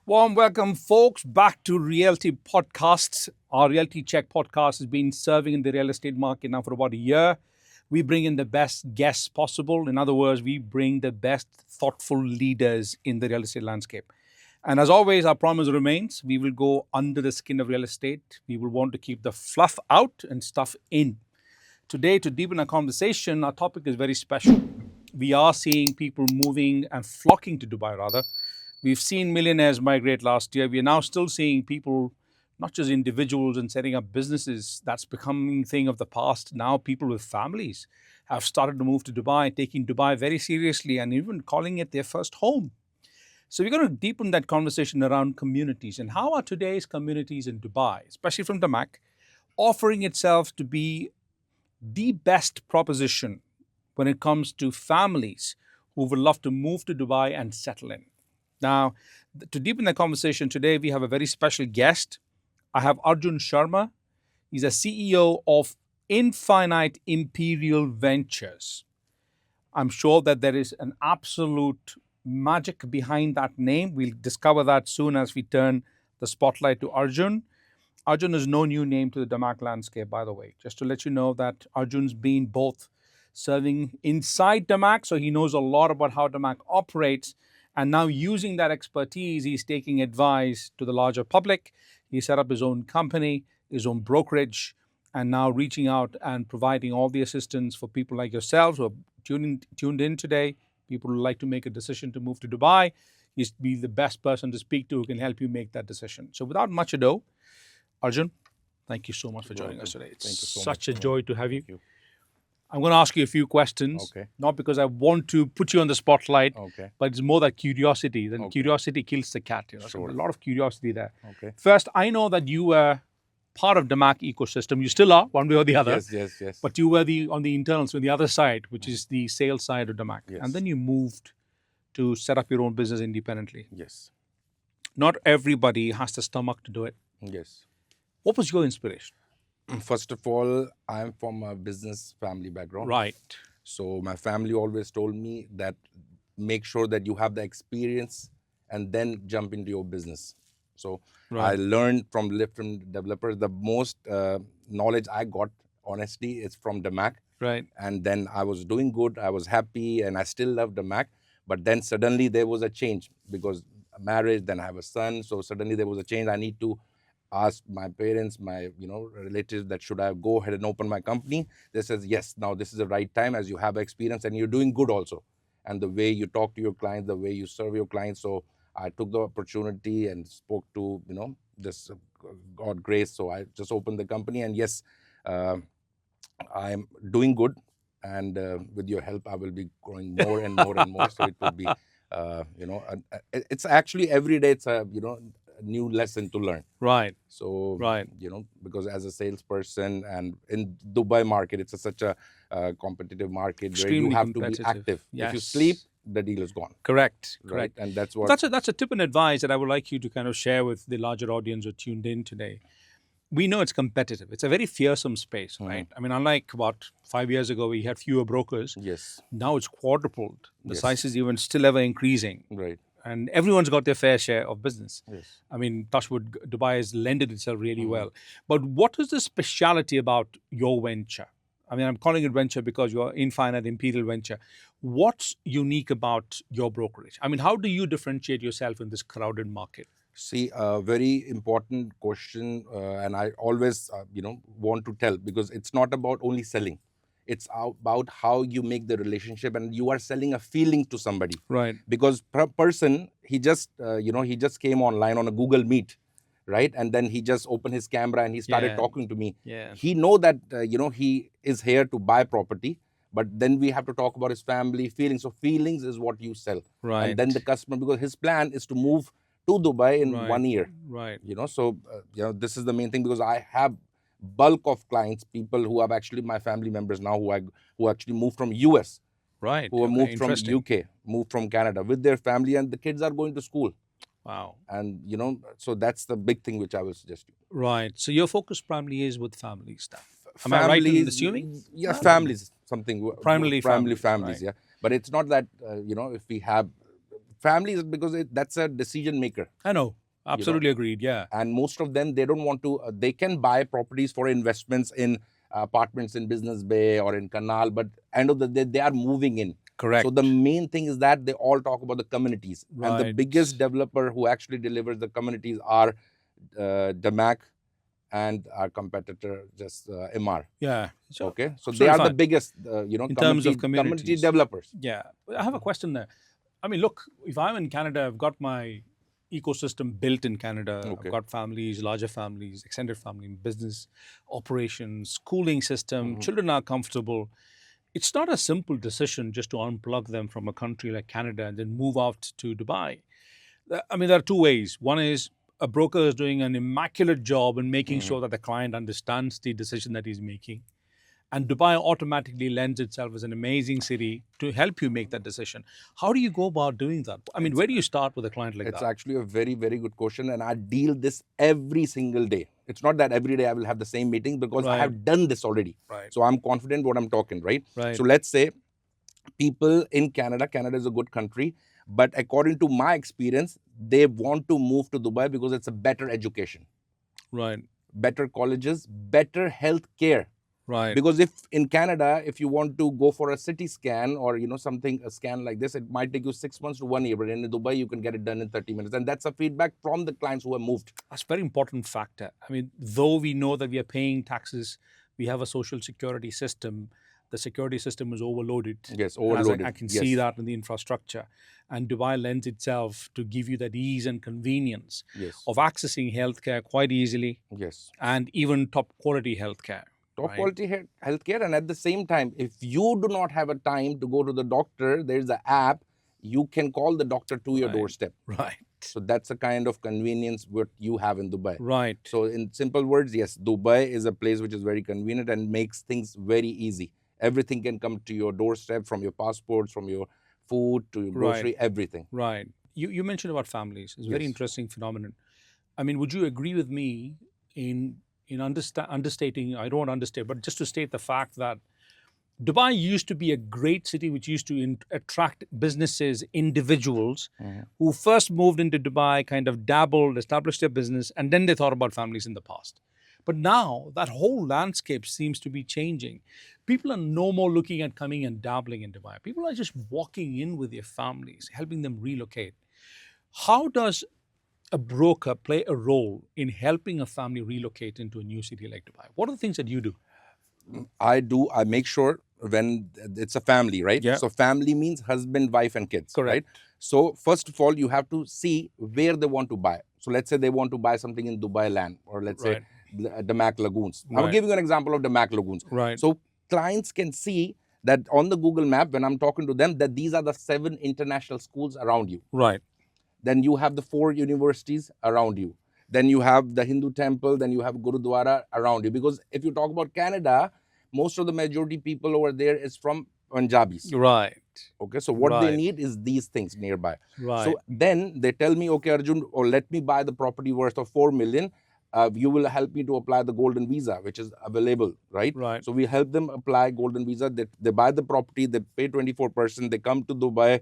Warm welcome, folks, back to Realty Podcasts. Our Realty Check podcast has been serving in the real estate market now for about a year. We bring in the best guests possible. In other words, we bring the best thoughtful leaders in the real estate landscape. And as always, our promise remains we will go under the skin of real estate. We will want to keep the fluff out and stuff in. Today, to deepen our conversation, our topic is very special. We are seeing people moving and flocking to Dubai, rather. We've seen millionaires migrate last year. We are now still seeing people, not just individuals and setting up businesses. That's becoming a thing of the past. Now people with families have started to move to Dubai, taking Dubai very seriously and even calling it their first home. So we're going to deepen that conversation around communities and how are today's communities in Dubai, especially from DAMAC, offering itself to be the best proposition when it comes to families who would love to move to Dubai and settle in. Now, to deepen the conversation today, we have a very special guest. I have Arjun Sharma. He's a CEO of Infinite Imperial Ventures. I'm sure that there is an absolute magic behind that name. We'll discover that soon as we turn the spotlight to Arjun. Arjun is no new name to the DAMAC landscape, by the way. Just to let you know that Arjun's been both serving inside DAMAC, so he knows a lot about how DAMAC operates, and now using that expertise, he's taking advice to the larger public. He set up his own company, his own brokerage, and now reaching out and providing all the assistance for people like yourselves who are tuned in today, people who like to make a decision to move to Dubai. He's be the best person to speak to who can help you make that decision. So without much ado, Arjun, thank you so much for joining us today. It's such a joy to have you. I'm going to ask you a few questions, not because I want to put you on the spotlight, but it's more that curiosity. Then curiosity kills the cat. So a lot of curiosity there. First, I know that you were part of DAMAC ecosystem. You still are, one way or the other. Yes. But you were on the internals, on the other side, which is the sales side of DAMAC. Yes. And then you moved to set up your own business independently. Yes. Not everybody has the stomach to do it. Yes. What was your inspiration? First of all, I'm from a business family background. Right. So my family always told me that make sure that you have the experience and then jump into your business. So I learned from different developers. The most knowledge I got, honestly, is from DAMAC. Right. And then I was doing good. I was happy and I still love DAMAC. But then suddenly there was a change because marriage, then I have a son. So suddenly there was a change. I need to ask my parents, my relatives that should I go ahead and open my company. They says, yes, now this is the right time as you have experience and you're doing good also. And the way you talk to your clients, the way you serve your clients. So I took the opportunity and spoke to, this God grace. So I just opened the company and yes, I'm doing good. And with your help, I will be growing more and more and more. So it would be, it's actually every day it's a, new lesson to learn. Right. So, because as a salesperson and in Dubai market, it's such a competitive market where you have to be active. Yes. If you sleep, the deal is gone. Correct. Right. And that's what... That's a tip and advice that I would like you to kind of share with the larger audience who tuned in today. We know it's competitive. It's a very fearsome space, right? I mean, unlike about 5 years ago, we had fewer brokers. Yes. Now it's quadrupled. The size is even still ever increasing. Right. And everyone's got their fair share of business. Yes. I mean, Touchwood, Dubai has lended itself really well. But what is the speciality about your venture? I mean, I'm calling it venture because you're Infinite Imperial Venture. What's unique about your brokerage? I mean, how do you differentiate yourself in this crowded market? See, a very important question, and I always, want to tell because it's not about only selling. It's about how you make the relationship and you are selling a feeling to somebody. Right. Because person, he just, he just came online on a Google Meet, right? And then he just opened his camera and he started talking to me. Yeah. He know that, he is here to buy property, but then we have to talk about his family, feelings. So feelings is what you sell. Right. And then the customer, because his plan is to move to Dubai in 1 year. Right. So, this is the main thing because I have bulk of clients, people who have actually my family members now who actually moved from US, right, who have moved from UK, moved from Canada with their family, and the kids are going to school. Wow. And so that's the big thing which I will suggest you. Right. So your focus primarily is with family stuff. Am I right in assuming? Yeah, families, something primarily families, right. yeah. But it's not that if we have families, because that's a decision maker. I know. Absolutely agreed. Yeah. And most of them, they don't want to, they can buy properties for investments in apartments in Business Bay or in Canal, but end of the day, they are moving in. Correct. So the main thing is that they all talk about the communities. Right. And the biggest developer who actually delivers the communities are DAMAC and our competitor, just MR. Yeah. So, okay. So they are the biggest, in terms of community developers. Yeah. I have a question there. I mean, look, if I'm in Canada, I've got my ecosystem built in Canada. Okay. I've got families, larger families, extended family, business operations, schooling system. Children are comfortable. It's not a simple decision just to unplug them from a country like Canada and then move out to Dubai. I mean, there are two ways. One is a broker is doing an immaculate job in making sure that the client understands the decision that he's making. And Dubai automatically lends itself as an amazing city to help you make that decision. How do you go about doing that? I mean, where do you start with a client like that? It's actually a very, very good question. And I deal this every single day. It's not that every day I will have the same meeting, because I have done this already. Right. So I'm confident what I'm talking, right? Right. So let's say people in Canada is a good country, but according to my experience, they want to move to Dubai because it's a better education. Right. Better colleges, better health care. Right. Because if in Canada, if you want to go for a CT scan or a scan like this, it might take you 6 months to 1 year. But in Dubai, you can get it done in 30 minutes. And that's a feedback from the clients who have moved. That's a very important factor. I mean, though we know that we are paying taxes, we have a social security system. The security system is overloaded. Yes, overloaded. I can see that in the infrastructure. And Dubai lends itself to give you that ease and convenience of accessing healthcare quite easily. Yes. And even top quality healthcare. Top quality healthcare. And at the same time, if you do not have a time to go to the doctor, there's an app, you can call the doctor to your doorstep. Right. So that's a kind of convenience what you have in Dubai. Right. So in simple words, yes, Dubai is a place which is very convenient and makes things very easy. Everything can come to your doorstep, from your passports, from your food to your grocery, everything. Right. You mentioned about families. It's a very interesting phenomenon. I mean, would you agree with me in understating, I don't want to understate, but just to state the fact that Dubai used to be a great city which used to attract businesses, individuals who first moved into Dubai, kind of dabbled, established their business, and then they thought about families in the past. But now that whole landscape seems to be changing. People are no more looking at coming and dabbling in Dubai. People are just walking in with their families, helping them relocate. How does a broker play a role in helping a family relocate into a new city like Dubai? What are the things that you do? I make sure when it's a family, right? Yeah. So family means husband, wife, and kids. Correct. Right? So first of all, you have to see where they want to buy. So let's say they want to buy something in Dubai land, or let's say DAMAC Lagoons. I'm giving you an example of DAMAC Lagoons. Right. So clients can see that on the Google map, when I'm talking to them, that these are the 7 international schools around you. Right. Then you have the 4 universities around you. Then you have the Hindu temple. Then you have Gurudwara around you. Because if you talk about Canada, most of the majority people over there is from Punjabis. Right. Okay, so what they need is these things nearby. Right. So then they tell me, okay, Arjun, or let me buy the property worth of 4 million. You will help me to apply the golden visa, which is available, right? Right. So we help them apply golden visa. They buy the property, they pay 24%, they come to Dubai,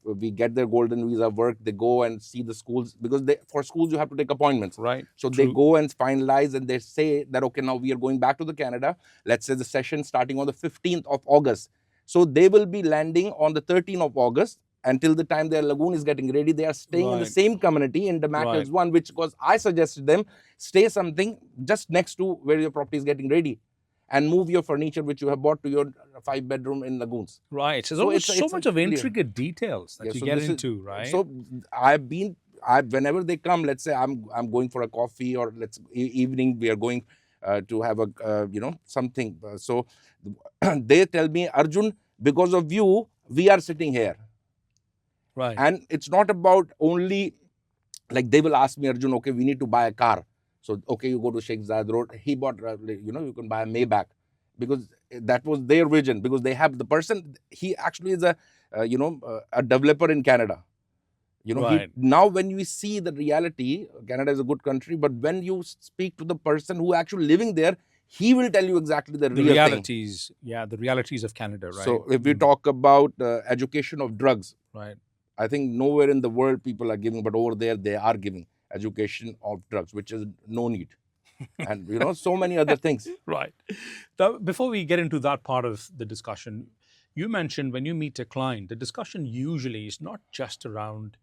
we get their golden visa work, they go and see the schools, because for schools you have to take appointments. Right. So they go and finalize, and they say that, okay, now we are going back to the Canada. Let's say the session starting on the 15th of August. So they will be landing on the 13th of August. Until the time their lagoon is getting ready, they are staying in the same community in DAMAC one, which because I suggested them stay something just next to where your property is getting ready, and move your furniture which you have bought to your 5-bedroom in lagoons. Right. So it's so much of intricate details that you get into, right? So whenever they come, let's say I'm going for a coffee, or evening we are going to have a something. So they tell me, Arjun, because of you, we are sitting here. Right. And it's not about only, like they will ask me, Arjun, okay, we need to buy a car. So, okay, you go to Sheikh Zayed Road. He bought, you can buy a Maybach, because that was their vision, because they have the person, he actually is a developer in Canada. Now when you see the reality, Canada is a good country, but when you speak to the person who actually living there, he will tell you exactly the realities. Yeah, the realities of Canada, right? So if we talk about education of drugs, right, I think nowhere in the world people are giving, but over there they are giving education of drugs, which is no need. And so many other things. Right. Now, before we get into that part of the discussion, you mentioned when you meet a client, the discussion usually is not just around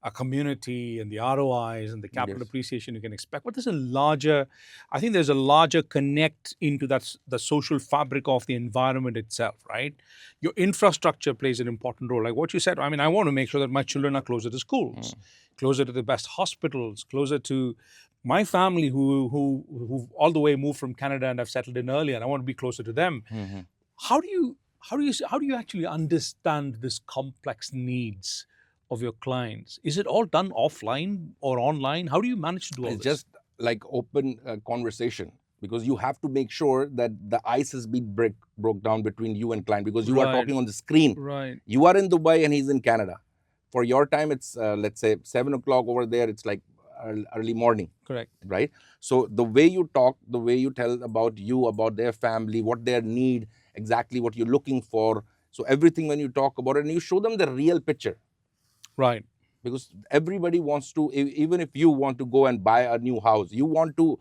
a community and the ROIs and the capital Yes. appreciation you can expect, but I think there's a larger connect into the social fabric of the environment itself, right? Your infrastructure plays an important role. Like what you said, I mean, I want to make sure that my children are closer to schools, closer to the best hospitals, closer to my family who all the way moved from Canada and have settled in earlier, and I want to be closer to them. How do you actually understand this complex needs of your clients? Is it all done offline or online? How do you manage to do all It's this? just like open conversation, because you have to make sure that the ice has been broke down between you and client, because you are Right. talking on the screen. Right. You are in Dubai and he's in Canada. For your time, it's let's say 7 o'clock over there. It's like early morning. Correct. Right? So the way you talk, the way you tell about you, about their family, what their need, exactly what you're looking for. So everything when you talk about it, and you show them the real picture. Right. Because everybody wants to, even if you want to go and buy a new house, you want to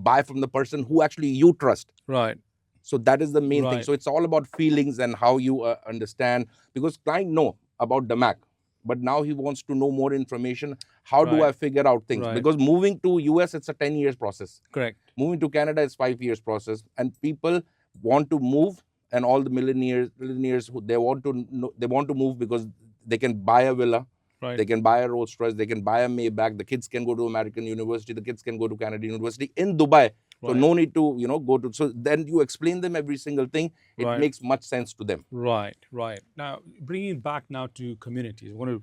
buy from the person who actually you trust. Right. So that is the main thing. Right. So it's all about feelings and how you understand, because client know about DAMAC, but now he wants to know more information. How do I Right. figure out things? Right. Because moving to US, it's a 10 years process. Correct. Moving to Canada is 5 years process, and people want to move. And all the millionaires who they want to move because they can buy a villa, Right. they can buy a Rolls Royce, they can buy a Maybach. The kids can go to American university, the kids can go to Canadian university in Dubai. So Right. no need to go to. So then you explain them every single thing. It Right. makes much sense to them. Right. Right. Now, bringing it back now to communities, I want to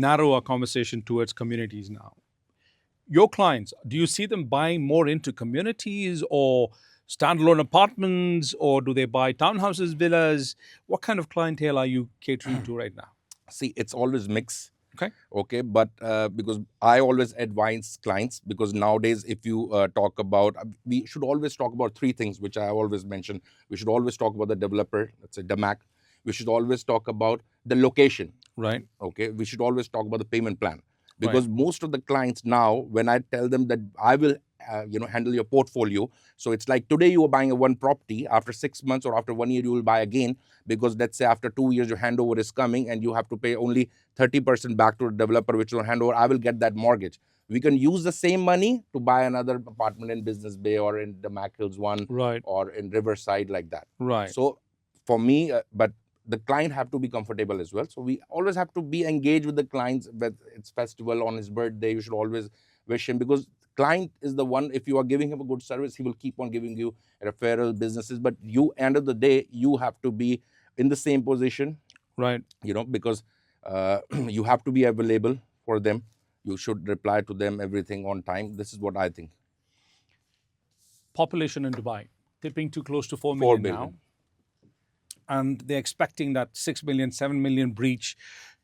narrow our conversation towards communities now. Your clients, do you see them buying more into communities or standalone apartments, or do they buy townhouses, villas? What kind of clientele are you catering to right now? See, it's always mixed. Okay. But because I always advise clients, because nowadays if you talk about, we should always talk about three things, which I always mention. We should always talk about the developer, let's say DAMAC. We should always talk about the location. Right. Okay. We should always talk about the payment plan, because most of the clients now, when I tell them that I will handle your portfolio, so it's like today you are buying a one property, after 6 months or after 1 year you will buy again, because let's say after 2 years your handover is coming and you have to pay only 30% back to the developer, which will handover. I will get that mortgage. We can use the same money to buy another apartment in Business Bay or in the Mac Hills one, Right. or in Riverside, like that. Right. So for me, but the client have to be comfortable as well. So we always have to be engaged with the clients. But it's festival, on his birthday, you should always wish him, because client is the one, if you are giving him a good service, he will keep on giving you referral businesses. But you, end of the day, you have to be in the same position. Right. Because you have to be available for them. You should reply to them everything on time. This is what I think. Population in Dubai tipping to close to 4 4 million billion. now. And they're expecting that 6 million, 7 million breach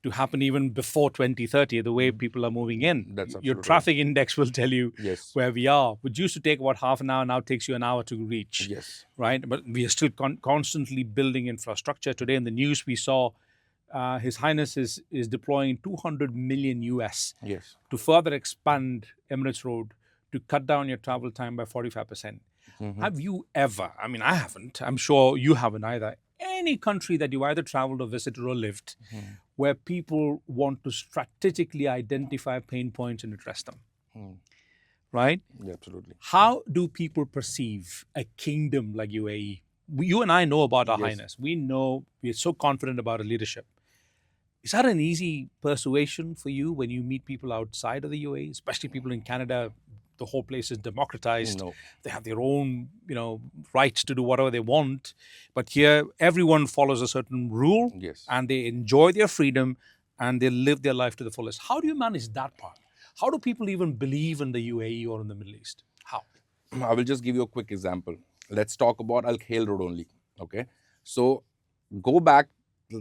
to happen even before 2030, the way people are moving in. That's Your absolutely traffic index will tell you Yes. where we are. Which used to take about half an hour, now takes you an hour to reach. Yes. Right? But we are still constantly building infrastructure. Today in the news, we saw His Highness is deploying 200 million US Yes. to further expand Emirates Road to cut down your travel time by 45%. Have you ever, I mean, I haven't, I'm sure you haven't either, any country that you either traveled or visited or lived where people want to strategically identify pain points and address them? Right? Yeah, absolutely. How do people perceive a kingdom like UAE? You and I know about Our Highness. We know, we're so confident about our leadership. Is that an easy persuasion for you when you meet people outside of the UAE, especially people in Canada? The whole place is democratized. No. They have their own, rights to do whatever they want. But here, everyone follows a certain rule, Yes. and they enjoy their freedom, and they live their life to the fullest. How do you manage that part? How do people even believe in the UAE or in the Middle East? How? I will just give you a quick example. Let's talk about Al Khail Road only. Okay. So go back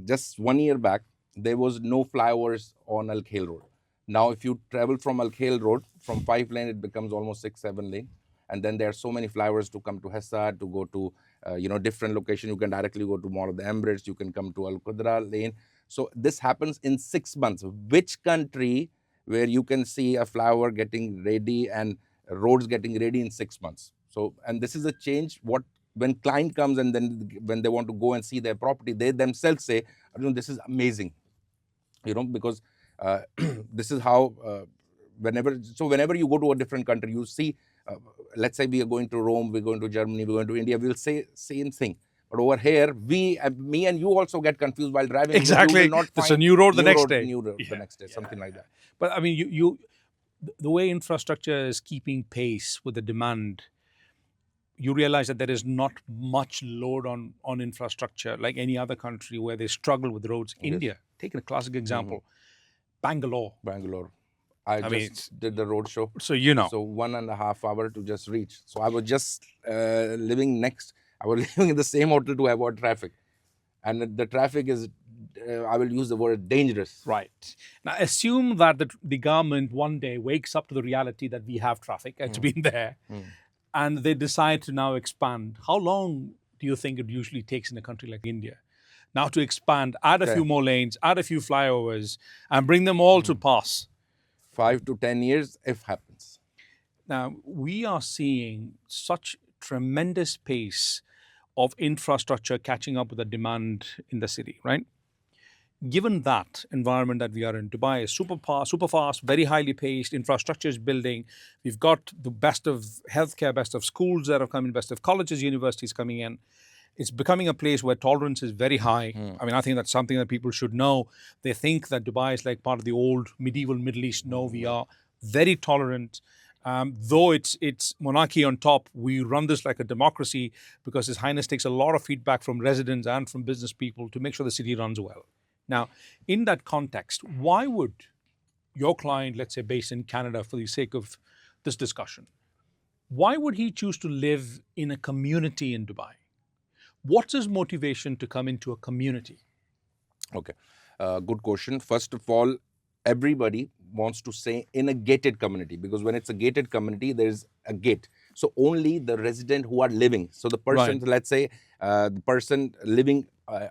just 1 year back, there was no flyovers on Al Khail Road. Now, if you travel from Al Khail Road, from 5 lane, it becomes almost 6, 7 lane. And then there are so many flyovers to come to Hessa, to go to, different location. You can directly go to Mall of the Emirates. You can come to Al Qudra lane. So this happens in 6 months. Which country where you can see a flower getting ready and roads getting ready in 6 months? So, and this is a change. What when client comes and then when they want to go and see their property, they themselves say, this is amazing, because this is how whenever you go to a different country, you see, let's say we are going to Rome, we're going to Germany, we're going to India, we'll say same thing. But over here, me and you also get confused while driving. Exactly. You will not There's a find new road the next day. New road the next day, something like that. But I mean, the way infrastructure is keeping pace with the demand, you realize that there is not much load on infrastructure like any other country where they struggle with roads. Yes. India, take a classic example, Bangalore. I just did the road show. So, So 1.5 hours to just reach. So I was just living I was living in the same hotel to avoid traffic. And the traffic is, I will use the word dangerous. Right. Now, assume that the government one day wakes up to the reality that we have traffic. It's been there. And they decide to now expand. How long do you think it usually takes in a country like India now to expand, add a few more lanes, add a few flyovers, and bring them all to pass? 5 to 10 years, if happens. Now, we are seeing such tremendous pace of infrastructure catching up with the demand in the city, right? Given that environment that we are in, Dubai is super fast, very highly paced, infrastructure is building. We've got the best of healthcare, best of schools that are coming, best of colleges, universities coming in. It's becoming a place where tolerance is very high. I mean, I think that's something that people should know. They think that Dubai is like part of the old medieval Middle East. No, we are very tolerant. Though it's monarchy on top, we run this like a democracy because His Highness takes a lot of feedback from residents and from business people to make sure the city runs well. Now, in that context, why would your client, let's say based in Canada for the sake of this discussion, why would he choose to live in a community in Dubai? What's his motivation to come into a community? Okay, good question. First of all, everybody wants to stay in a gated community, because when it's a gated community, there's a gate. So only the resident who are living. So the person, let's say, the person living,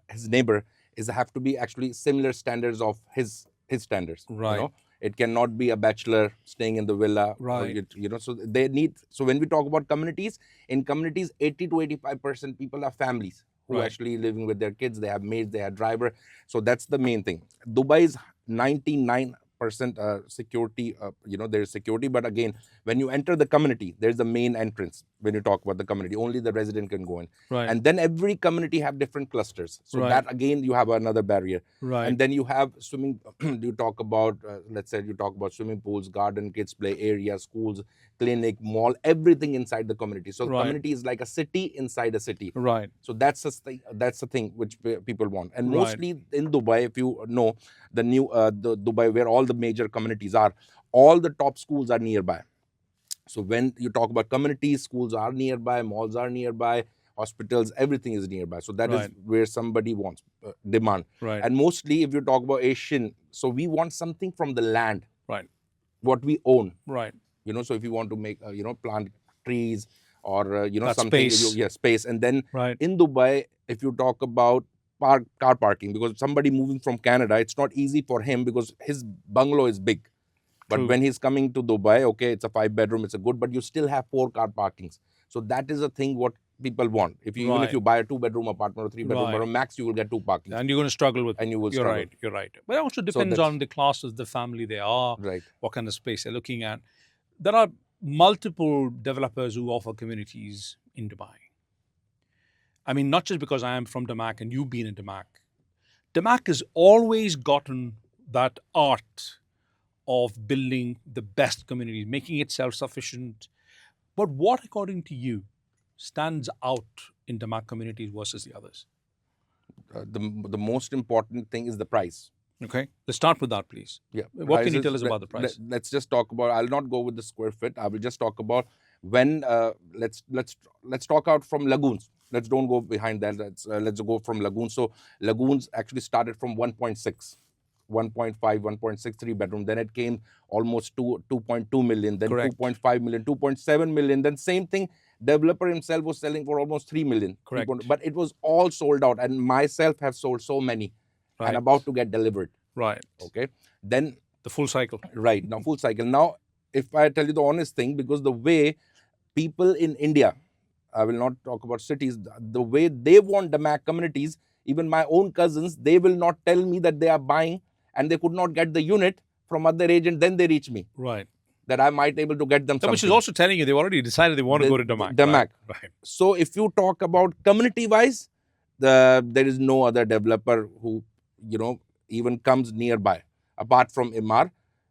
his neighbor, have to be actually similar standards of his standards. Right. It cannot be a bachelor staying in the villa. Right. So they need. So when we talk about communities, in communities, 80 to 85% people are families who actually living with their kids. They have maids, they have driver. So that's the main thing. Dubai is 99% security. There's security, but again, when you enter the community, there's the main entrance. When you talk about the community, only the resident can go in. Right. And then every community have different clusters. So that again, you have another barrier. Right. And then you have swimming. You talk about, let's say, you talk about swimming pools, garden, kids play area, schools, clinic, mall, everything inside the community. So the community is like a city inside a city. Right. So that's the thing which people want. And mostly in Dubai, if you know, the Dubai, where all the major communities are, all the top schools are nearby. So when you talk about communities, schools are nearby, malls are nearby, hospitals, everything is nearby. So that is where somebody wants demand. Right. And mostly if you talk about Asian, so we want something from the land. Right. What we own. Right. So if you want to make, plant trees or, something. Space. Space. And then in Dubai, if you talk about car parking, because somebody moving from Canada, it's not easy for him because his bungalow is big. But when he's coming to Dubai, okay, it's a 5-bedroom, it's a good, but you still have 4 car parkings. So that is a thing what people want. Even if you buy a 2-bedroom apartment or 3-bedroom apartment, max you will get 2 parkings. And you're going to struggle with. And you will struggle. You're right. But it also depends on the class of the family they are. Right. What kind of space they're looking at. There are multiple developers who offer communities in Dubai. I mean, not just because I am from DAMAC and you've been in DAMAC. DAMAC has always gotten that art of building the best communities, making it self-sufficient. But what, according to you, stands out in DAMAC communities versus the others? The most important thing is the price. Okay, let's start with that, please. Yeah. What can you tell us about the price? Let's just talk about. I'll not go with the square feet. I will just talk about when. Let's talk out from lagoons. Let's don't go behind that. Let's go from lagoons. So lagoons actually started from 1.6. 1.5, 1.63 bedroom. Then it came almost 2.2 million. Then 2.5 million, 2.7 million. Then same thing. Developer himself was selling for almost 3 million. Correct. But it was all sold out. And myself have sold so many. and about to get delivered. Right. Okay. Then The full cycle. right now, full cycle. Now, if I tell you the honest thing, because the way people in India, I will not talk about cities, the way they want DAMAC communities, even my own cousins, they will not tell me that they are buying and they could not get the unit from other agent, then they reach me. Right. That I might able to get them something. Which is also telling you they've already decided they want to go to DAMAC. DAMAC. Right. So if you talk about community-wise, there is no other developer who, even comes nearby, apart from Imar,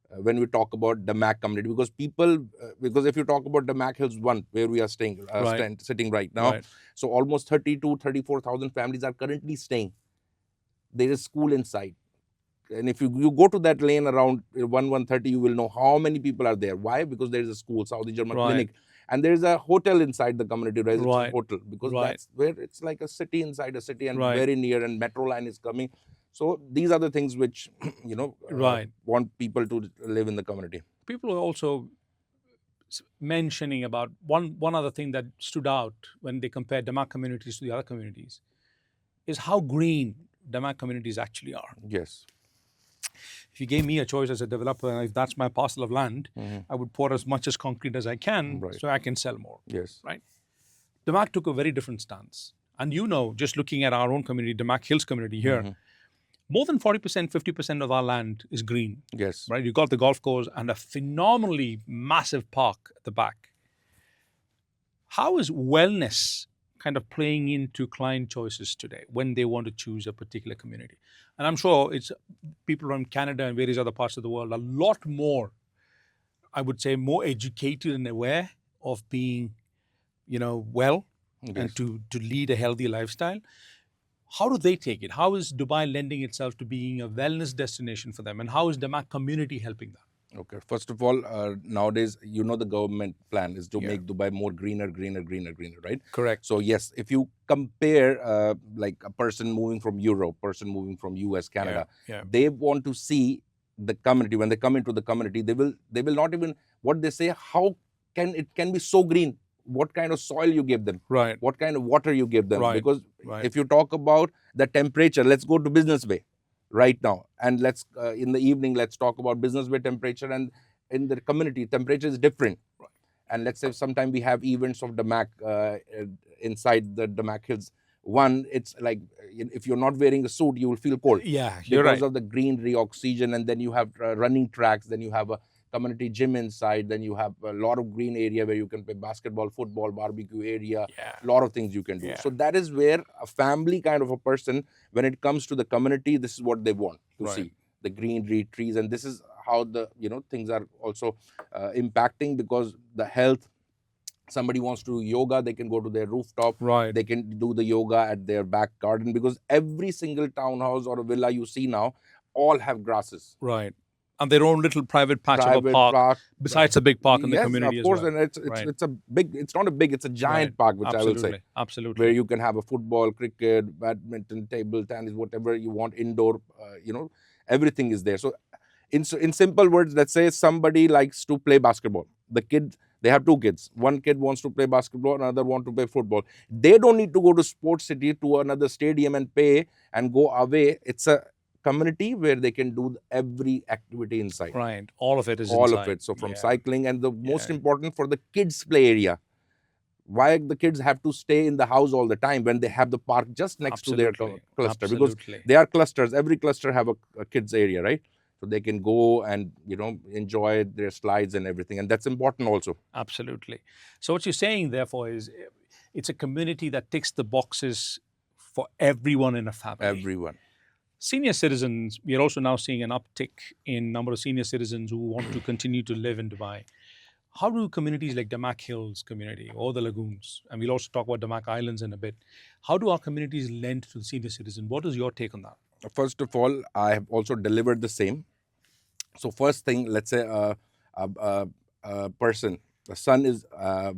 when we talk about DAMAC community. Because if you talk about DAMAC Hills 1, where we are staying, sitting right now, so almost 34,000 families are currently staying. There is school inside. And if you go to that lane around 130, you will know how many people are there. Why? Because there is a school, Saudi German Clinic. And there is a hotel inside the community, residential hotel. Because that's where it's like a city inside a city and very near, and metro line is coming. So these are the things which, want people to live in the community. People are also mentioning about one other thing that stood out when they compare DAMAC communities to the other communities is how green DAMAC communities actually are. Yes. If you gave me a choice as a developer, and if that's my parcel of land, I would pour as much as concrete as I can so I can sell more. Yes. Right? DAMAC took a very different stance. And just looking at our own community, DAMAC Hills community here, more than 40%, 50% of our land is green. Yes. Right? You've got the golf course and a phenomenally massive park at the back. How is wellness kind of playing into client choices today when they want to choose a particular community? And I'm sure it's people from Canada and various other parts of the world a lot more, I would say, more educated and aware of being, well and to lead a healthy lifestyle. How do they take it? How is Dubai lending itself to being a wellness destination for them? And how is DAMAC community helping that? Okay. First of all, nowadays, the government plan is to make Dubai more greener, right? Correct. So yes, if you compare like a person moving from Europe, person moving from US, Canada, they want to see the community. When they come into the community, they will not even, what they say, how can it be so green? What kind of soil you give them? Right. What kind of water you give them? Right. Because if you talk about the temperature, let's go to Business Bay right now, and let's in the evening let's talk about Business Bay temperature, and in the community temperature is different. Right. And let's say sometime we have events of DAMAC inside the DAMAC Hills. One, it's like if you're not wearing a suit, you will feel cold. Yeah, you're because of the greenery, oxygen, and then you have running tracks, then you have a community gym inside, then you have a lot of green area where you can play basketball, football, barbecue area, a lot of things you can do. So that is where a family kind of a person, when it comes to the community, this is what they want to see, the greenery, trees, and this is how the things are also impacting, because the health. Somebody wants to do yoga, they can go to their rooftop. Right. They can do the yoga at their back garden, because every single townhouse or a villa you see now all have grasses. Right. And their own little private patch of a park besides a big park in the community of course, as well. And it's a big, it's not a big, it's a giant park, which I will say. Absolutely. Where you can have a football, cricket, badminton, table tennis, whatever you want, indoor, everything is there. So in simple words, let's say somebody likes to play basketball. The kid, they have two kids. One kid wants to play basketball, another wants to play football. They don't need to go to Sports City to another stadium and pay and go away. It's a community where they can do every activity inside. Right. All of it is all inside. of it. So from cycling, and the most important for the kids play area. Why the kids have to stay in the house all the time when they have the park just next to their cluster? Because they are clusters. Every cluster have a kids area, right? So they can go and, enjoy their slides and everything. And that's important also. Absolutely. So what you're saying, therefore, is it's a community that ticks the boxes for everyone in a family. Everyone. Senior citizens, we are also now seeing an uptick in number of senior citizens who want to continue to live in Dubai. How do communities like DAMAC Hills community or the lagoons, and we'll also talk about DAMAC Islands in a bit, how do our communities lend to the senior citizen? What is your take on that? First of all, I have also delivered the same. So first thing, let's say a person, the son is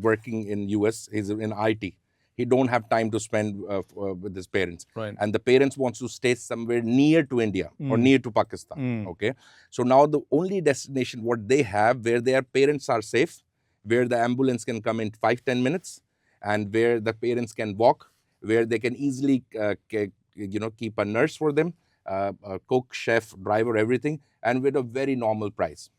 working in US, he's in IT. He don't have time to spend with his parents. Right. And the parents wants to stay somewhere near to India or near to Pakistan. Okay. So now the only destination what they have where their parents are safe, where the ambulance can come in 5-10 minutes, and where the parents can walk, where they can easily keep a nurse for them. a cook, chef, driver, everything, and with a very normal price,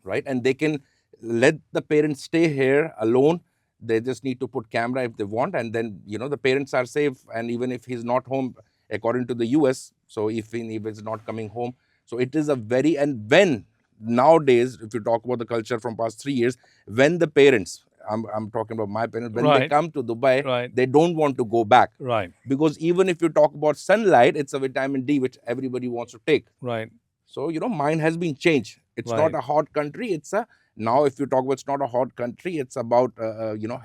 right? And they can let the parents stay here alone. They just need to put camera if they want, and then the parents are safe. And even if he's not home, according to the US, so if he's not coming home, so it is a very, and when nowadays, if you talk about the culture from past 3 years, when the parents, I'm talking about my parents, when they Right. come to Dubai, Right. they don't want to go back, Right. because even if you talk about sunlight, it's a vitamin D which everybody wants to take. Right. So mind has been changed. It's Right. not a hot country. It's a, now if you talk about, it's not a hot country. It's about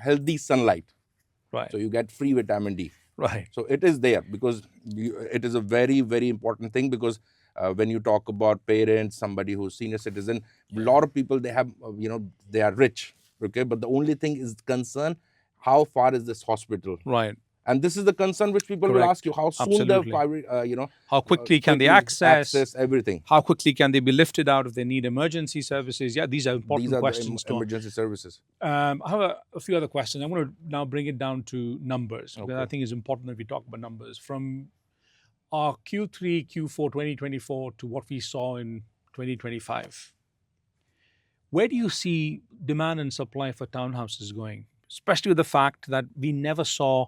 healthy sunlight. Right. So you get free vitamin D. Right. So it is there, because it is a very, very important thing, because when you talk about parents, somebody who's senior citizen, a lot of people, they have, they are rich, okay? But the only thing is concern, how far is this hospital? Right. And this is the concern which people will Correct. ask you, how soon Absolutely. how quickly can they access everything. How quickly can they be lifted out if they need emergency services? Yeah, these are important These are questions. the emergency services. I have a few other questions. I'm going to now bring it down to numbers. Okay. Because I think it's important that we talk about numbers. From our Q3, Q4 2024 to what we saw in 2025, where do you see demand and supply for townhouses going? Especially with the fact that we never saw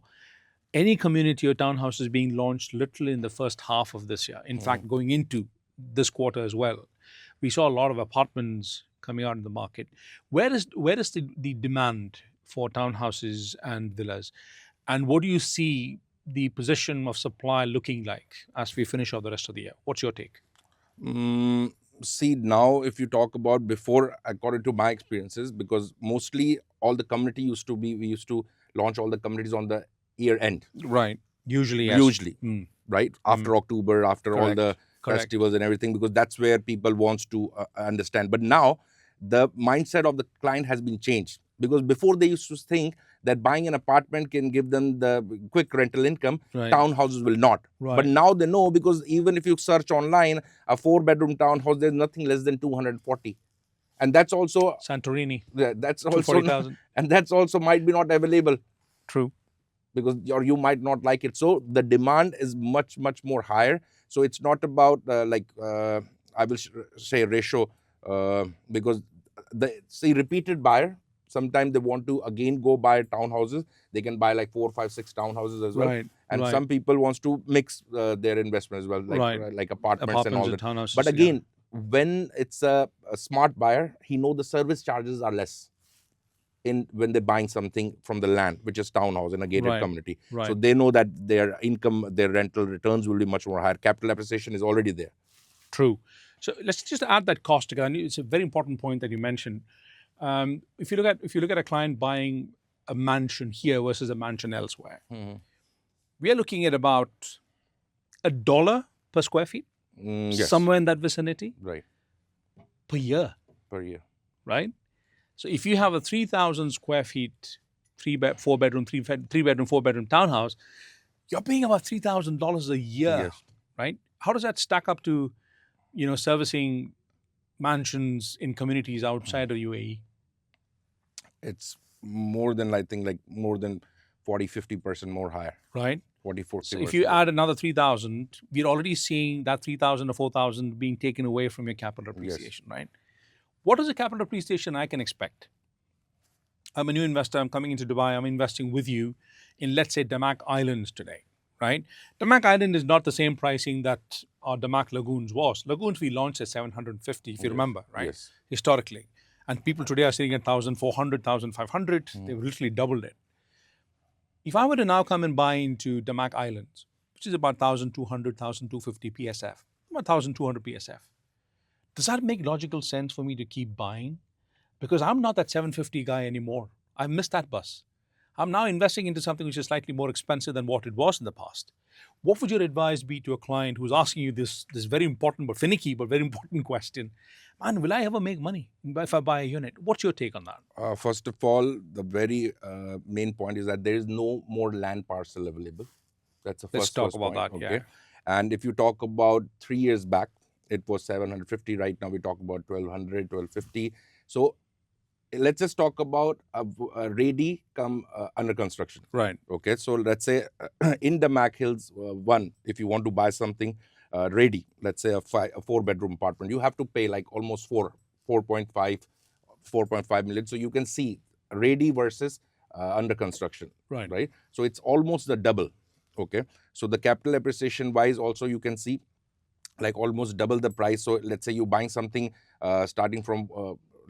any community or townhouses being launched literally in the first half of this year. In fact, going into this quarter as well, we saw a lot of apartments coming out in the market. Where is the demand for townhouses and villas? And what do you see the position of supply looking like as we finish off the rest of the year? What's your take? See, now if you talk about before, according to my experiences, because mostly all the community we used to launch all the communities on the year end. Right. Usually, yes. Usually, right? After October, after all the Correct. festivals and everything, because that's where people wants to understand. But now the mindset of the client has been changed, because before they used to think that buying an apartment can give them the quick rental income, Right. townhouses will not. Right. But now they know, because even if you search online, a 4-bedroom townhouse, there's nothing less than 240. And that's also Santorini, that's also 240,000. And that's also might be not available. True. Because you might not like it. So the demand is much, much more higher. So it's not about I will say ratio, because the repeated buyer, sometimes they want to again go buy townhouses. They can buy like 4, 5, 6 townhouses as well. Right. And right. some people wants to mix their investment as well, like Right. like apartments and all that. townhouses. But again, when it's a smart buyer, he know the service charges are less when they're buying something from the land, which is townhouse in a gated Right. community. Right. So they know that their income, their rental returns will be much more higher. Capital appreciation is already there. True. So let's just add that cost again. It's a very important point that you mentioned. If you look at a client buying a mansion here versus a mansion elsewhere, we are looking at about $1 per square feet, Yes. somewhere in that vicinity, Right. per year. Per year. Right. So if you have a 3,000 square feet, 4-bedroom, 4-bedroom townhouse, you're paying about $3,000 a year. Yes. Right? How does that stack up to, servicing mansions in communities outside of UAE? It's more than, I think, like more than 40-50% more higher. Right? 40-40%. So if you add another 3,000, we're already seeing that 3,000 or 4,000 being taken away from your capital appreciation, right? What is the capital appreciation I can expect? I'm a new investor. I'm coming into Dubai. I'm investing with you in, let's say, DAMAC Islands today, right? DAMAC Island is not the same pricing that our DAMAC Lagoons was. Lagoons we launched at 750, if you remember, right? Yes. Historically. And people today are sitting at 1,400, 1,500. They've literally doubled it. If I were to now come and buy into DAMAC Islands, which is about 1,200, 1,250 PSF, about 1,200 PSF, does that make logical sense for me to keep buying? Because I'm not that 750 guy anymore. I missed that bus. I'm now investing into something which is slightly more expensive than what it was in the past. What would your advice be to a client who's asking you this very important but finicky but very important question? Man, will I ever make money if I buy a unit? What's your take on that? First of all, the very main point is that there is no more land parcel available. That's the Let's first talk about point. that, Okay. yeah. And if you talk about 3 years back, it was 750. Right now we talk about 1,200, 1,250. So let's just talk about ready come under construction. Right. Okay. So let's say in the Mac Hills, one, if you want to buy something, ready, let's say a 4-bedroom apartment, you have to pay like almost 4.5 million. So you can see ready versus under construction, right? So it's almost the double. Okay, so the capital appreciation wise also you can see like almost double the price. So let's say you're buying something starting from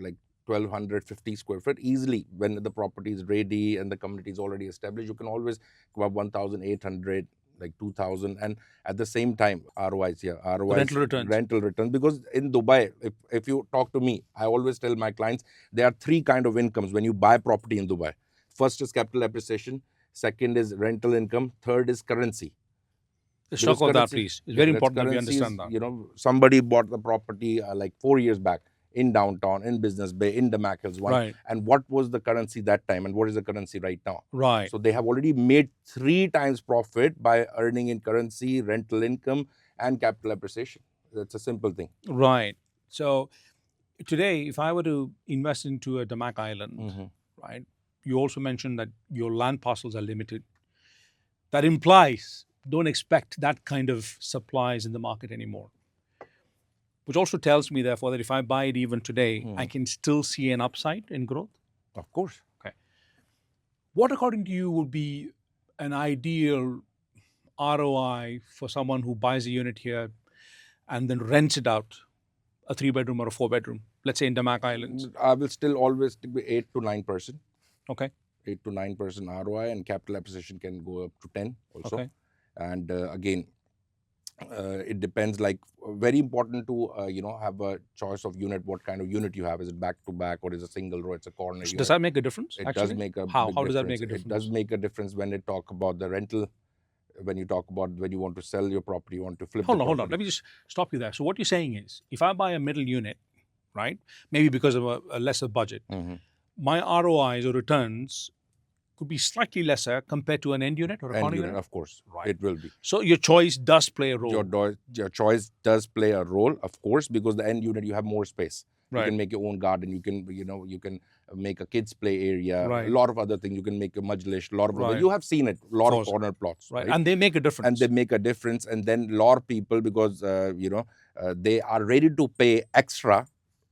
like 1250 square feet easily. When the property is ready and the community is already established, you can always go up 1800, like 2000. And at the same time ROIs, rental returns, because in Dubai, if you talk to me, I always tell my clients there are 3 kind of incomes when you buy property in Dubai. First is capital appreciation, second is rental income, third is currency. Let's talk about that, please. It's very important that we understand that. You know, somebody bought the property like 4 years back in downtown, in Business Bay, in DAMAC Hills 1. And what was the currency that time and what is the currency right now? So they have already made 3 times profit by earning in currency, rental income, and capital appreciation. That's a simple thing. So today, if I were to invest into a DAMAC island, right, you also mentioned that your land parcels are limited. That implies don't expect that kind of supplies in the market anymore. Which also tells me, therefore, that if I buy it even today, I can still see an upside in growth? Of course. Okay. What, according to you, would be an ideal ROI for someone who buys a unit here and then rents it out, a 3-bedroom or a 4-bedroom, let's say in DAMAC Islands? I will still always be 8 to 9%. Okay. 8 to 9% ROI, and capital appreciation can go up to 10 also. Okay. And again, it depends. Like very important to have a choice of unit. What kind of unit you have? Is it back to back or is it a single row? It's a corner. Does that make a difference? It does make a how does that make a difference? It does make a difference when they talk about the rental. When you talk about when you want to sell your property, you want to flip. Hold on. Let me just stop you there. So what you're saying is, if I buy a middle unit, right, maybe because of a lesser budget, my ROIs or returns could be slightly lesser compared to an end unit or a corner unit? Of course, it will be. So your choice does play a role. Your choice does play a role, of course, because the end unit you have more space. You can make your own garden. You can make a kids play area. A lot of other things. You can make a majlish. A lot of other, you have seen it. A lot of corner plots. Right, and they make a difference. And then a lot of people, because they are ready to pay extra.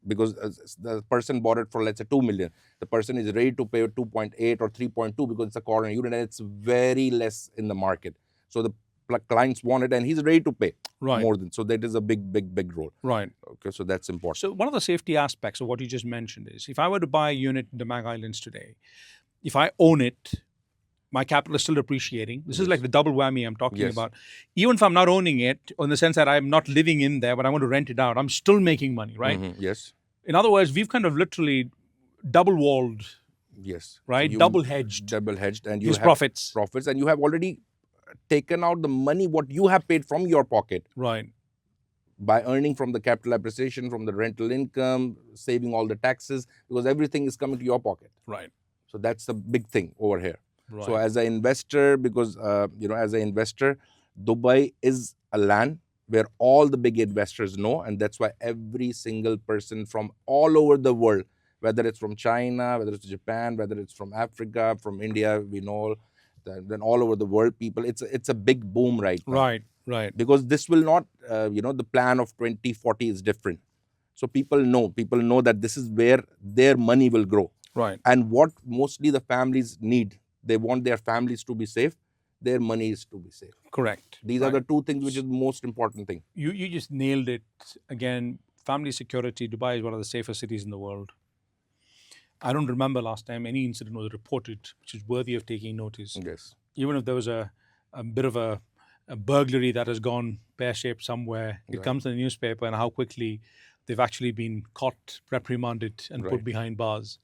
Because the person bought it for, let's say, 2 million. The person is ready to pay 2.8 or 3.2 because it's a corner unit and it's very less in the market. So the clients want it and he's ready to pay more than. So that is a big role. Okay, so that's important. So one of the safety aspects of what you just mentioned is, if I were to buy a unit in the DAMAC Islands today, if I own it, my capital is still appreciating. This is like the double whammy I'm talking about. Even if I'm not owning it, in the sense that I'm not living in there, but I want to rent it out, I'm still making money, right? Yes. In other words, we've kind of literally double-walled. Yes. Right? So double-hedged. And you have profits. And you have already taken out the money what you have paid from your pocket. By earning from the capital appreciation, from the rental income, saving all the taxes, because everything is coming to your pocket. So that's the big thing over here. So as an investor, because, Dubai is a land where all the big investors know, and that's why every single person from all over the world, whether it's from China, whether it's Japan, whether it's from Africa, from India, we know, then all over the world, people, it's a big boom right now. Because this will not, the plan of 2040 is different. So people know that this is where their money will grow. And what mostly the families need, they want their families to be safe. Their money is to be safe. Correct. These are the 2 things which is the most important thing. You just nailed it. Again, family security. Dubai is one of the safest cities in the world. I don't remember last time any incident was reported which is worthy of taking notice. Yes. Even if there was a bit of a burglary that has gone pear-shaped somewhere, it comes in the newspaper, and how quickly they've actually been caught, reprimanded, and put behind bars.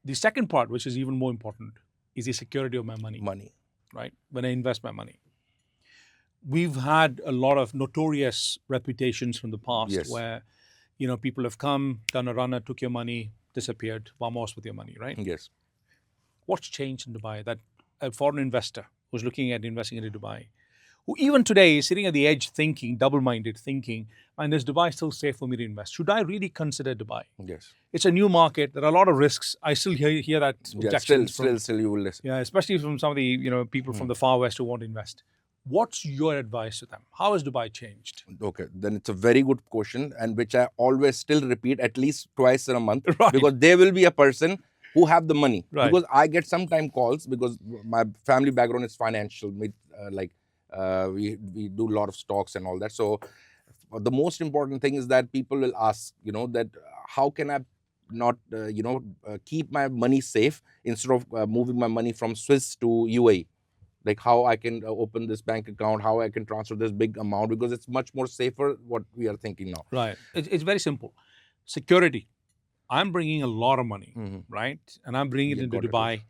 The second part, which is even more important, is the security of my money. Right? When I invest my money. We've had a lot of notorious reputations from the past where, people have come, done a runner, took your money, disappeared, vamos with your money, right? Yes. What's changed in Dubai that a foreign investor who's looking at investing into Dubai, who even today is sitting at the edge thinking, double-minded, thinking, and is Dubai still safe for me to invest? Should I really consider Dubai? Yes. It's a new market. There are a lot of risks. I still hear that objections. Still you will listen. Yeah, especially from some of the people from the far west who want to invest. What's your advice to them? How has Dubai changed? Okay, then it's a very good question, and which I always still repeat at least twice in a month, Right. because there will be a person who have the money. Right. Because I get sometime calls, because my family background is financial. We do a lot of stocks and all that. So the most important thing is that people will ask, that how can I not, keep my money safe instead of moving my money from Swiss to UAE. Like how I can open this bank account, how I can transfer this big amount, because it's much more safer what we are thinking now. Right. It's very simple. Security. I'm bringing a lot of money, right? And I'm bringing it into Dubai.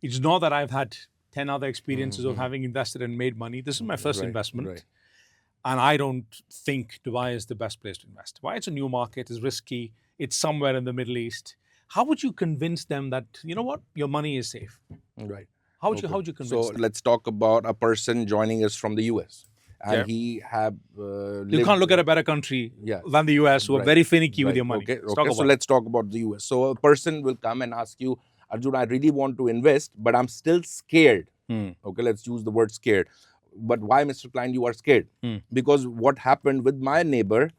It's not that I've had 10 other experiences of having invested and made money. This is my first investment. Right. And I don't think Dubai is the best place to invest. Why? It's a new market, it's risky, it's somewhere in the Middle East. How would you convince them that, you know what, your money is safe? Right. How would you convince them? So let's talk about a person joining us from the US. And he have You can't look at a better country than the US, who are very finicky with your money. Okay. So let's talk about the US. So a person will come and ask you, Arjun, I really want to invest, but I'm still scared. Okay, let's use the word scared. But why, Mr. Klein, you are scared? Because what happened with my neighbor,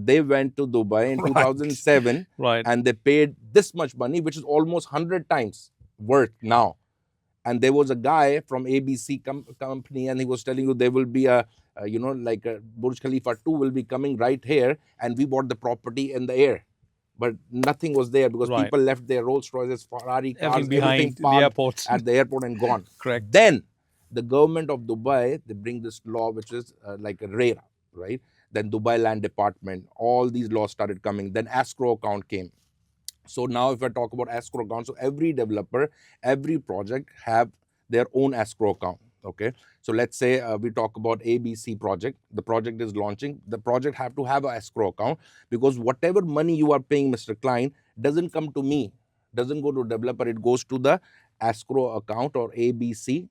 they went to Dubai in 2007 and they paid this much money, which is almost 100 times worth now. And there was a guy from ABC company, and he was telling you there will be a Burj Khalifa 2 will be coming right here, and we bought the property in the air. But nothing was there because people left their Rolls Royces, Ferrari cars, everything the airports. at the airport and gone. Correct. Then the government of Dubai, they bring this law, which is like a RERA, right? Then Dubai Land Department, all these laws started coming. Then escrow account came. So now if I talk about escrow account, so every developer, every project have their own escrow account, okay? So let's say we talk about ABC project. The project is launching. The project have to have an escrow account, because whatever money you are paying, Mr. Klein, doesn't come to me, doesn't go to developer. It goes to the escrow account or ABC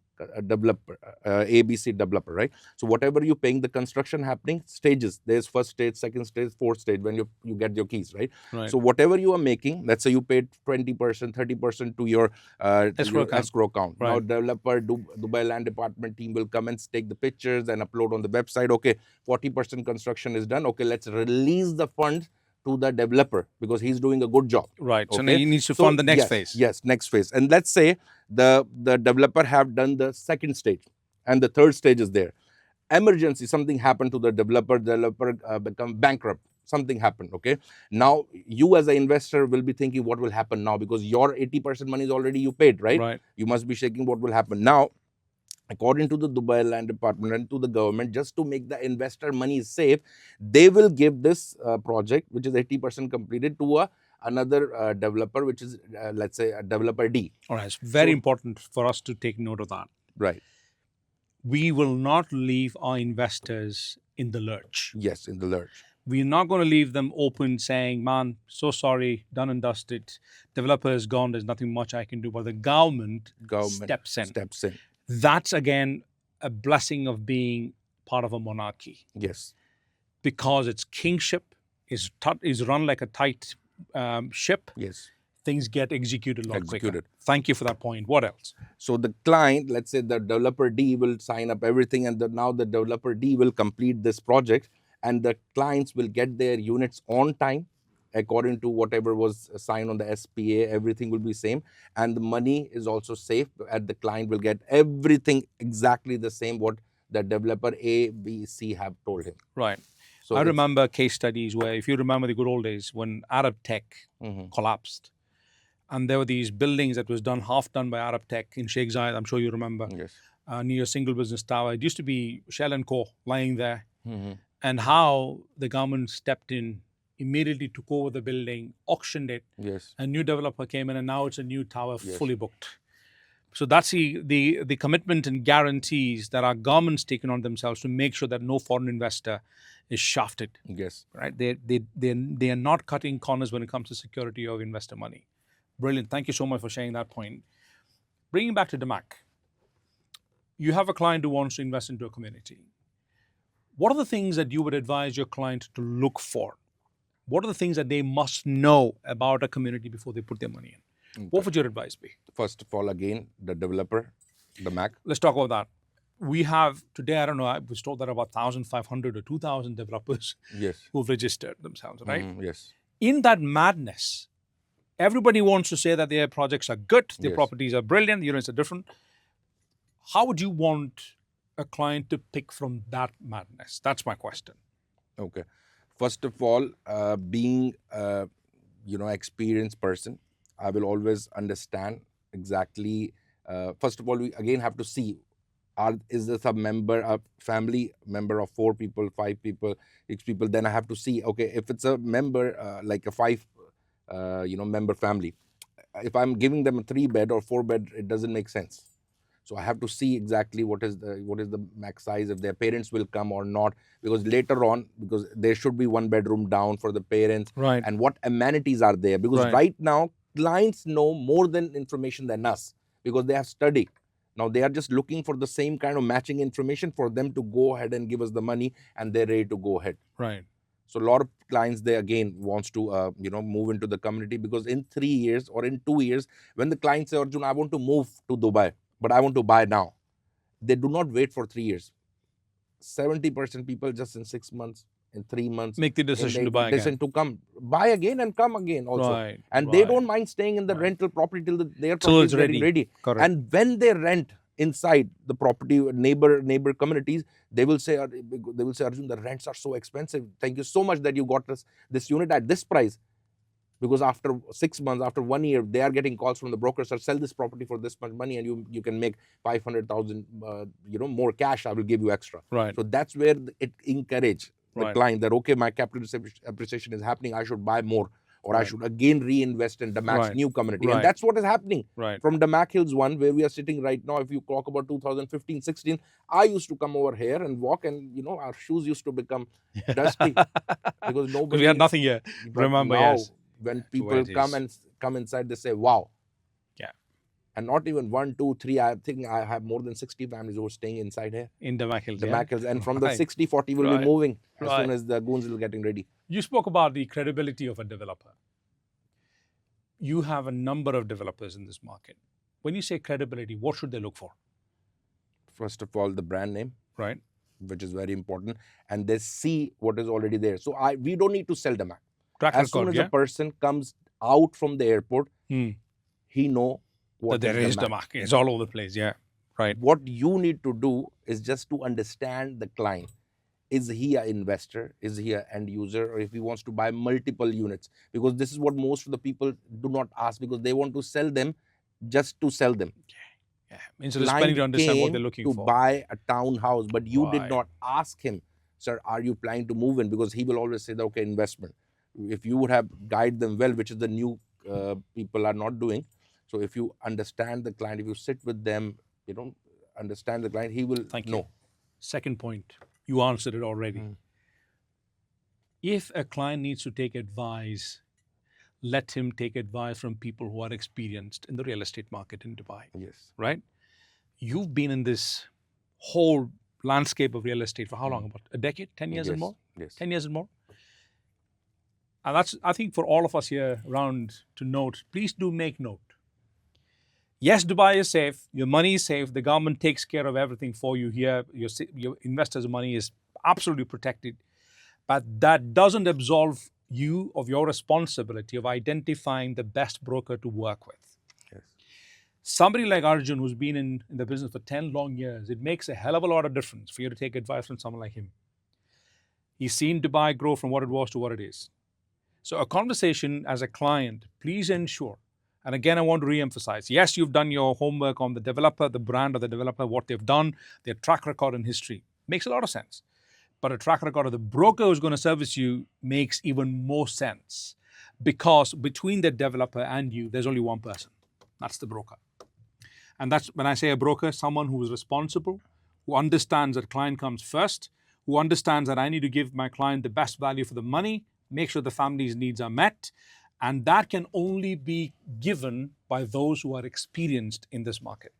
developer, right? So whatever you're paying, the construction happening, stages. There's first stage, second stage, fourth stage when you get your keys, right? So whatever you are making, let's say you paid 20%, 30% to your escrow account. Now developer, Dubai Land Department team will come and take the pictures and upload on the website. Okay, 40% construction is done. Okay, let's release the funds to the developer because he's doing a good job. Right. Okay? So now he needs to fund the next phase. Yes, next phase. And let's say the developer have done the second stage and the third stage is there. Emergency, something happened to the developer become bankrupt. Something happened, okay? Now, you as an investor will be thinking what will happen now, because your 80% money is already you paid, right? You must be shaking what will happen. Now, according to the Dubai Land Department and to the government, just to make the investor money safe, they will give this project, which is 80% completed, to another developer, which is, let's say, a developer D. All right. It's very important for us to take note of that. Right. We will not leave our investors in the lurch. Yes, in the lurch. We're not going to leave them open saying, man, so sorry, done and dusted. Developer is gone. There's nothing much I can do. But the government steps in. That's, again, a blessing of being part of a monarchy. Yes. Because its kingship is run like a tight ship. Yes. Things get executed a lot quicker. Thank you for that point. What else? So the client, let's say the developer D will sign up everything, and now the developer D will complete this project, and the clients will get their units on time, according to whatever was signed on the SPA. Everything will be same, and the money is also safe, and the client will get everything exactly the same what the developer A, B, C have told him. Right. So I remember case studies where, if you remember the good old days when Arab Tech collapsed, and there were these buildings that was half done by Arab Tech in Sheikh Zayed, I'm sure you remember, near a single business tower. It used to be Shell and Co. lying there, and how the government stepped in, immediately took over the building, auctioned it. A new developer came in, and now it's a new tower, fully booked. So that's the commitment and guarantees that our government's taken on themselves to make sure that no foreign investor is shafted. Right? They are not cutting corners when it comes to security of investor money. Brilliant. Thank you so much for sharing that point. Bringing back to DAMAC, you have a client who wants to invest into a community. What are the things that you would advise your client to look for? What are the things that they must know about a community before they put their money in? What would your advice be? First of all, again, the developer, DAMAC. Let's talk about that. we have today, I don't know, I was told that about 1,500 or 2,000 developers Yes. who've registered themselves, right? Yes. In that madness, everybody wants to say that their projects are good, their Yes. properties are brilliant, the units are different. How would you want a client to pick from that madness? That's my question. Okay. First of all, being experienced person, I will always understand exactly. First of all, we again have to see, is this a family member of 4 people, 5 people, 6 people? Then I have to see, okay, if it's a member like a 5 member family, if I'm giving them a 3-bed or 4-bed, it doesn't make sense. So I have to see exactly what is the max size, if their parents will come or not, because later on, because there should be 1 bedroom down for the parents, Right. and what amenities are there, because right now clients know more than information than us, because they have studied. Now they are just looking for the same kind of matching information for them to go ahead and give us the money, and they're ready to go ahead. Right. So a lot of clients, they again wants to move into the community, because in 3 years or in 2 years, when the client says, Arjun, I want to move to Dubai, but I want to buy now, they do not wait for 3 years. 70% people just in 6 months, in 3 months, make the decision to buy again. to come buy again and come again also. Right. And they don't mind staying in the rental property till their Till property it's is getting ready. Correct. And when they rent inside the property, neighbor communities, they will say, Arjun, the rents are so expensive. Thank you so much that you got us this unit at this price. Because after 6 months, after 1 year, they are getting calls from the brokers, or sell this property for this much money, and you can make 500,000 more cash. I will give you extra. Right. So that's where it encourage the Right. client that, okay, my capital appreciation is happening, I should buy more, or I Right. should again reinvest in DAMAC's Right. new community. Right. And that's what is happening. Right. From DAMAC Hills 1, where we are sitting right now, if you talk about 2015, 16, I used to come over here and walk, and our shoes used to become dusty because nobody. we had nothing here. But Remember, now, yes. when The way people it come inside, they say, wow. Yeah. And not even 1, 2, 3. I think I have more than 60 families who are staying inside here. In DAMAC Hills. DAMAC Hills. And from the Right. 60, 40 will be Right. moving as Right. soon as the goons will getting ready. You spoke about the credibility of a developer. You have a number of developers in this market. When you say credibility, what should they look for? First of all, the brand name, Right. which is very important. And they see what is already there. So we don't need to sell DAMAC. Track As soon record, as a person comes out from the airport, he know what that there is DAMAC. DAMAC. It's all over the place. Yeah. Right. What you need to do is just to understand the client. Is he an investor? Is he an end user? Or if he wants to buy multiple units? Because this is what most of the people do not ask, because they want to sell them just to sell them. Yeah. Instead of spending to understand what they're looking to for. buy a townhouse, but you did Right. not ask him, sir, are you planning to move in? Because he will always say, okay, investment. If you would have guided them well, which is the new people are not doing. So if you understand the client, if you sit with them, understand the client, he will know. Second point, you answered it already. If a client needs to take advice, let him take advice from people who are experienced in the real estate market in Dubai. Yes. Right? You've been in this whole landscape of real estate for how long? About a decade? 10 years and more? Yes. 10 years and more? And that's, I think, for all of us here around to note, please do make note. Yes, Dubai is safe. Your money is safe. The government takes care of everything for you here. Your investors' money is absolutely protected. But that doesn't absolve you of your responsibility of identifying the best broker to work with. Yes. Somebody like Arjun, who's been in the business for 10 long years, it makes a hell of a lot of difference for you to take advice from someone like him. He's seen Dubai grow from what it was to what it is. So a conversation as a client, please ensure, and again, I want to re-emphasize, yes, you've done your homework on the developer, the brand of the developer, what they've done, their track record and history. Makes a lot of sense. But a track record of the broker who's going to service you makes even more sense, because between the developer and you, there's only one person. That's the broker. And that's, when I say a broker, someone who is responsible, who understands that client comes first, who understands that I need to give my client the best value for the money, make sure the family's needs are met. And that can only be given by those who are experienced in this market.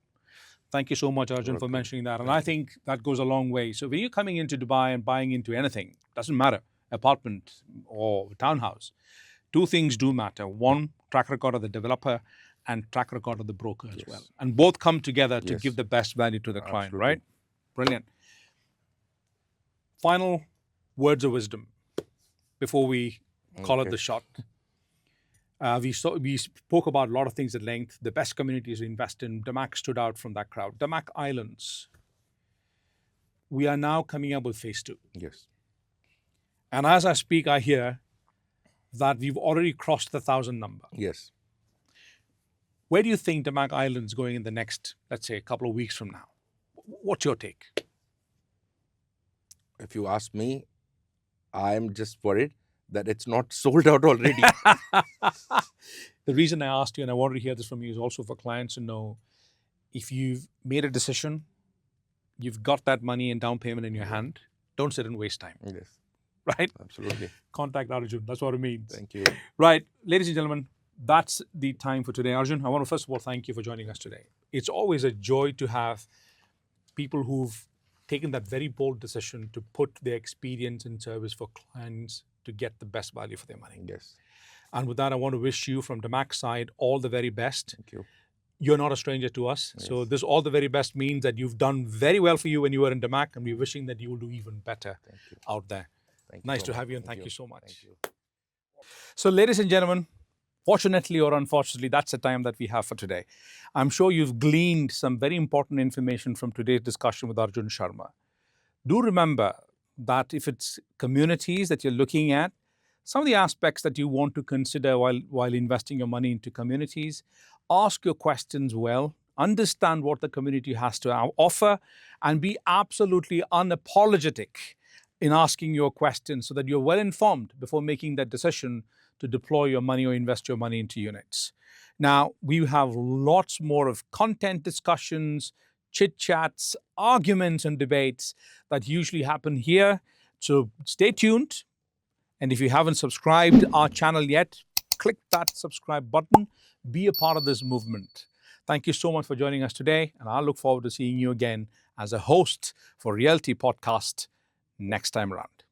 Thank you so much, Arjun, for mentioning that. And I think that goes a long way. So when you're coming into Dubai and buying into anything, doesn't matter, apartment or townhouse, two things do matter. One, track record of the developer, and track record of the broker as well. And both come together to give the best value to the client, right? Brilliant. Final words of wisdom before we call it the shot. We spoke about a lot of things at length. The best communities to invest in. DAMAC stood out from that crowd. DAMAC Islands. We are now coming up with phase 2. Yes. And as I speak, I hear that we've already crossed the 1,000 number. Yes. Where do you think DAMAC Island's going in the next, let's say, a couple of weeks from now? What's your take? If you ask me, I'm just worried that it's not sold out already. The reason I asked you, and I wanted to hear this from you, is also for clients to know if you've made a decision, you've got that money and down payment in your hand, don't sit and waste time. Yes. Right? Absolutely. Contact Arjun. That's what it means. Thank you. Right. Ladies and gentlemen, that's the time for today. Arjun, I want to first of all thank you for joining us today. It's always a joy to have people who've taken that very bold decision to put their experience in service for clients to get the best value for their money. Yes. And with that, I want to wish you from DAMAC's side all the very best. Thank you. You're not a stranger to us. Yes. So this all the very best means that you've done very well for you when you were in DAMAC, and we're wishing that you will do even better out there. Thank you Nice so to much. have you, and thank you so much. Thank you. So ladies and gentlemen, fortunately or unfortunately, that's the time that we have for today. I'm sure you've gleaned some very important information from today's discussion with Arjun Sharma. Do remember that if it's communities that you're looking at, some of the aspects that you want to consider while investing your money into communities, ask your questions well, understand what the community has to offer, and be absolutely unapologetic in asking your questions so that you're well informed before making that decision to deploy your money or invest your money into units. Now, we have lots more of content discussions, chit chats, arguments, and debates that usually happen here. So stay tuned. And if you haven't subscribed our channel yet, click that subscribe button. Be a part of this movement. Thank you so much for joining us today. And I look forward to seeing you again as a host for Realty Podcast next time around.